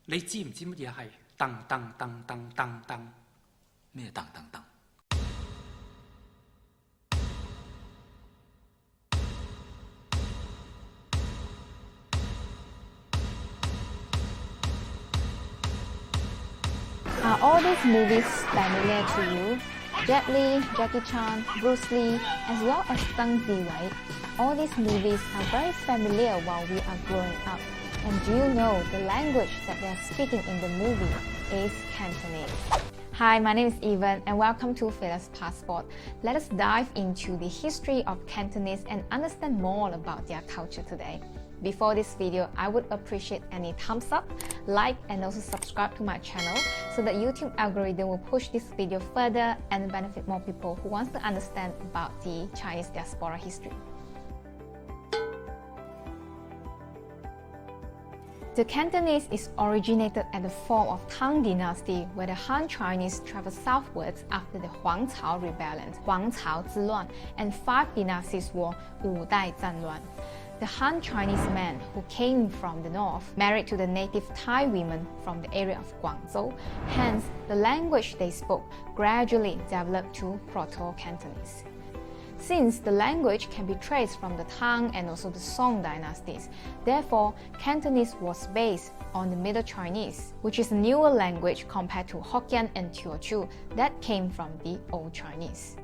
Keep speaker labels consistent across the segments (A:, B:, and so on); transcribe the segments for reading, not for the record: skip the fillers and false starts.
A: 你知唔知乜嘢係噔噔噔噔噔噔？
B: 咩噔噔噔
C: ？Are all these movies familiar to you? Jet Li, Jackie Chan, Bruce Lee, as well as Siyi dialect. All these movies are very familiar while we are growing up. And do you know the language that they are speaking in the movie is Cantonese? Hi, my name is Evan and welcome to Fearless Passport. Let us dive into the history of Cantonese and understand more about their culture today. Before this video, I would appreciate any thumbs up, like, and also subscribe to my channel so that YouTube algorithm will push this video further and benefit more people who want to understand about the Chinese diaspora history. The Cantonese is originated at the fall of Tang Dynasty, where the Han Chinese traveled southwards after the Huang Cao Rebellion, Huang Cao 之乱, and 5 dynasties war, 五代战乱. The Han Chinese men who came from the north married to the native Thai women from the area of Guangzhou. Hence, the language they spoke gradually developed to Proto-Cantonese. Since the language can be traced from the Tang and also the Song dynasties, therefore, Cantonese was based on the Middle Chinese, which is a newer language compared to Hokkien and Teochew that came from the Old Chinese.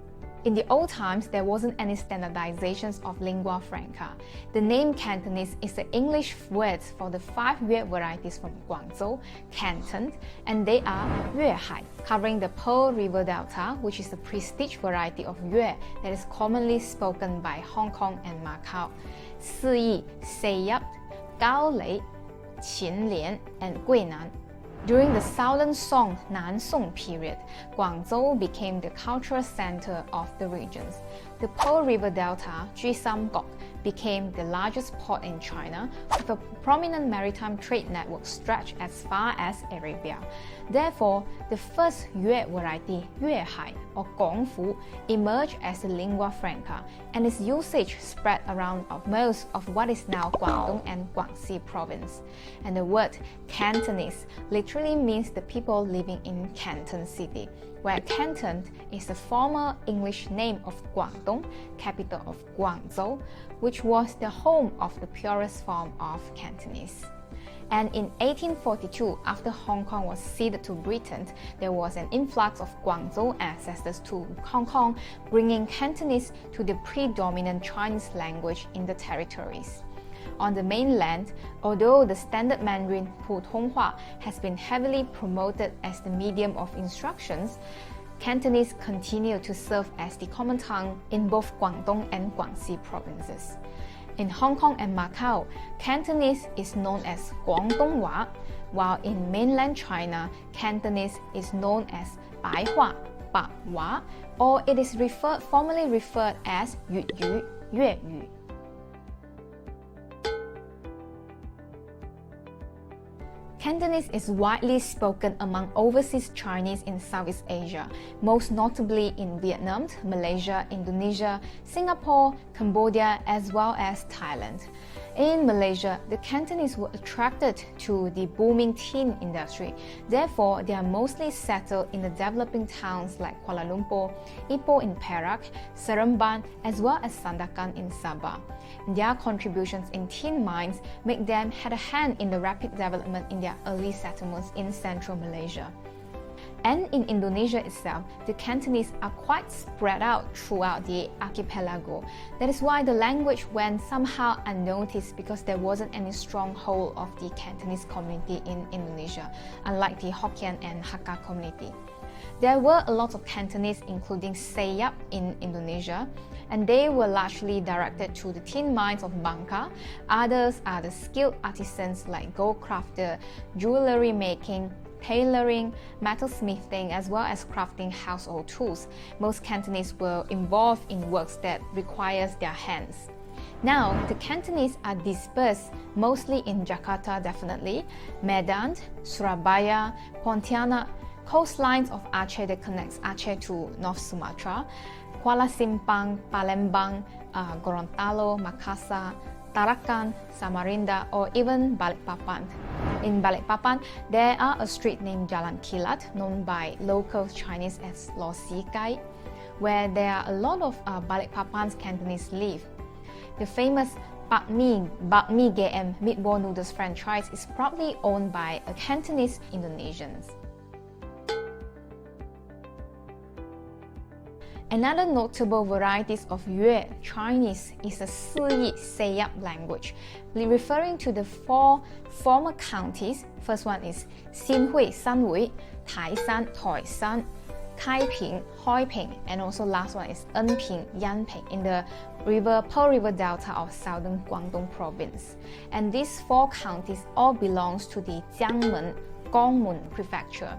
C: In the old times, there wasn't any standardizations of lingua franca. The name Cantonese is the English words for the 5 Yue varieties from Guangzhou, Canton, and they are Yuehai, covering the Pearl River Delta, which is the prestige variety of Yue that is commonly spoken by Hong Kong and Macau. Siyi, Seiyap, Gaolei, Qinlian, and Guinan. During the Southern Song Nan Song period, Guangzhou became the cultural center of the regions. The Pearl River Delta, Jisamgok, became the largest port in China, with a prominent maritime trade network stretched as far as Arabia. Therefore, the first Yue variety, Yuehai or kungfu, emerged as a lingua franca, and its usage spread around of most of what is now Guangdong and Guangxi province. And the word Cantonese literally means the people living in Canton City, where Canton is the former English name of Guangdong, capital of Guangzhou, which was the home of the purest form of Cantonese. And in 1842, after Hong Kong was ceded to Britain, there was an influx of Guangzhou ancestors to Hong Kong, bringing Cantonese to the predominant Chinese language in the territories. On the mainland, although the standard Mandarin Putonghua has been heavily promoted as the medium of instructions, Cantonese continued to serve as the common tongue in both Guangdong and Guangxi provinces. In Hong Kong and Macau, Cantonese is known as Guangdonghua, while in mainland China, Cantonese is known as Baihua, Bahua, or it is formally referred as Yutyu, Yueyu. Cantonese is widely spoken among overseas Chinese in Southeast Asia, most notably in Vietnam, Malaysia, Indonesia, Singapore, Cambodia, as well as Thailand. In Malaysia, the Cantonese were attracted to the booming tin industry. Therefore, they are mostly settled in the developing towns like Kuala Lumpur, Ipoh in Perak, Seremban, as well as Sandakan in Sabah. Their contributions in tin mines make them had a hand in the rapid development in their early settlements in central Malaysia. And in Indonesia itself, the Cantonese are quite spread out throughout the archipelago. That is why the language went somehow unnoticed, because there wasn't any stronghold of the Cantonese community in Indonesia, unlike the Hokkien and Hakka community. There were a lot of Cantonese, including Seiyap in Indonesia, and they were largely directed to the tin mines of Bangka. Others are the skilled artisans like gold crafter, jewelry making, tailoring, metalsmithing, as well as crafting household tools. Most Cantonese were involved in works that requires their hands. Now, the Cantonese are dispersed mostly in Jakarta definitely, Medan, Surabaya, Pontianak, coastlines of Aceh that connects Aceh to North Sumatra, Kuala Simpang, Palembang, Gorontalo, Makassar, Tarakan, Samarinda, or even Balikpapan. In Balikpapan, there are a street named Jalan Kilat, known by local Chinese as Lo Si Kai, where there are a lot of Balikpapan's Cantonese live. The famous Bak Mi GM meatball noodles franchise is proudly owned by a Cantonese Indonesians. Another notable varieties of Yue Chinese is the Siyi Seiyap language, referring to the four former counties. First one is Xinhui Sanwui, Taishan Toishan, Kaiping Hoiping, and also last one is Enping Yanping in the Pearl River Delta of southern Guangdong province. And these four counties all belongs to the Jiangmen Gongmun prefecture.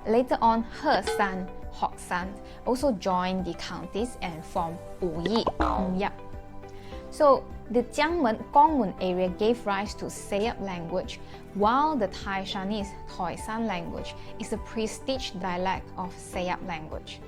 C: Later on, Hesan, Hokkien also joined the counties and formed Wuyi, Yap. So the Jiangmen Gongmun area gave rise to Seiyap language, while the Taiwanese Toishan language is a prestige dialect of Seiyap language.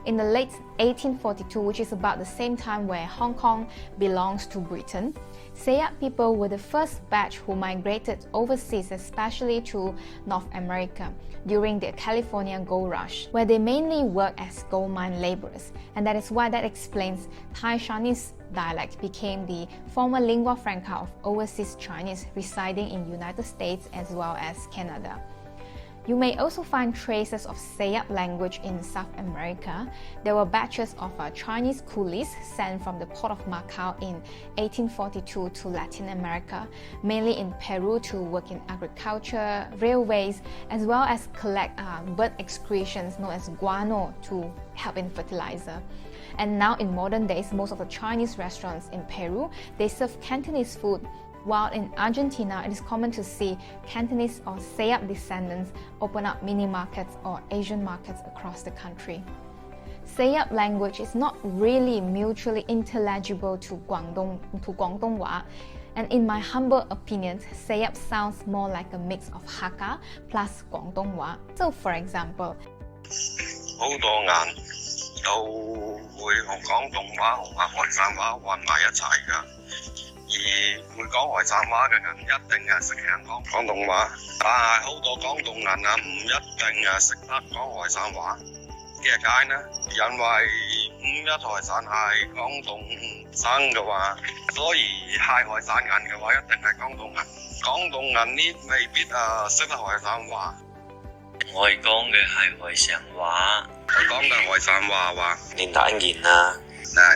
C: In the late 1842, which is about the same time where Hong Kong belongs to Britain, Seiyap people were the first batch who migrated overseas, especially to North America during the California gold rush, where they mainly worked as gold mine laborers, and that is why that explains Taiwanese dialect became the former lingua franca of overseas Chinese residing in United States as well as Canada. You may also find traces of Seiyap language in South America. There were batches of Chinese coolies sent from the port of Macau in 1842 to Latin America, mainly in Peru to work in agriculture, railways, as well as collect bird excretions known as guano to help in fertilizer. And now in modern days, most of the Chinese restaurants in Peru, they serve Cantonese food, while in Argentina, it is common to see Cantonese or Seiyap descendants open up mini markets or Asian markets across the country. Seiyap language is not really mutually intelligible to Guangdonghua, and in my humble opinion, Seiyap sounds more like a mix of Hakka plus Guangdonghua. So for example,
D: 好多人都會學廣東話同埋海山話混埋一齊㗎。而會講海山話嘅人一定係識講廣東話，但係好多廣東人啊唔一定係識得講海山話。點解呢？因為五一海山係廣東省嘅話，所以係海山人嘅話一定係廣東人。廣東人呢未必識得海山話。
E: 我係講嘅係海上話。
D: 佢講嘅海山話話。
E: 你哪年啊？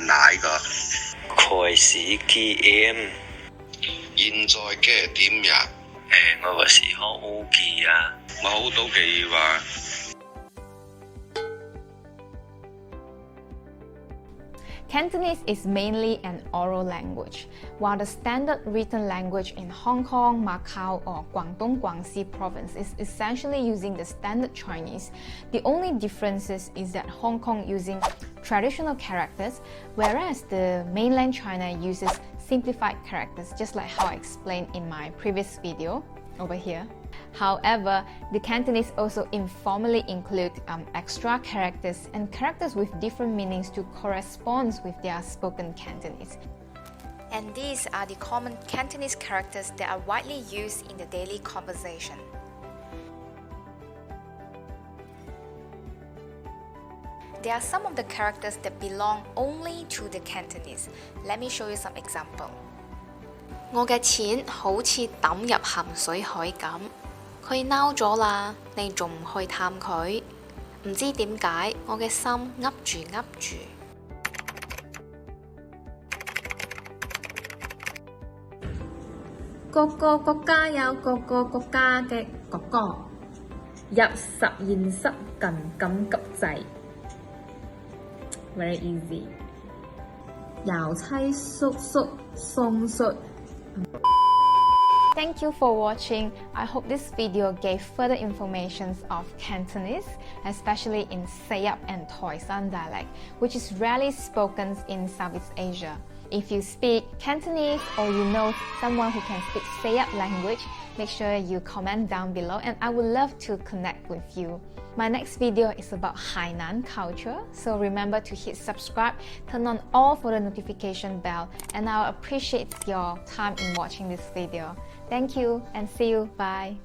D: 哪一個？
E: 開始 KM。
D: 現在嘅點呀？
E: 我個時候 OK 啊。
D: 我好多記話。
C: Cantonese is mainly an oral language, while the standard written language in Hong Kong, Macau, or Guangdong Guangxi province is essentially using the standard Chinese. The only differences is that Hong Kong using traditional characters, whereas the mainland China uses simplified characters, just like how I explained in my previous video over here. However, the Cantonese also informally include extra characters and characters with different meanings to correspond with their spoken Cantonese. And these are the common Cantonese characters that are widely used in the daily conversation. There are some of the characters that belong only to the Cantonese. Let me show you some example. 我嘅錢好似抌入鹹水海咁，佢嬲咗啦，你仲唔去探佢？唔知點解我嘅心噏住噏住。
F: 各個國家有各個國家嘅國歌，入實驗室撳緊急掣。Very easy。郵差叔叔送信。
C: Thank you for watching. I hope this video gave further information of Cantonese, especially in Seiyap and Toishan dialect, which is rarely spoken in Southeast Asia. If you speak Cantonese or you know someone who can speak Seiyap language, make sure you comment down below and I would love to connect with you. My next video is about Hainan culture, so remember to hit subscribe, turn on all for the notification bell, and I'll appreciate your time in watching this video. Thank you and see you. Bye.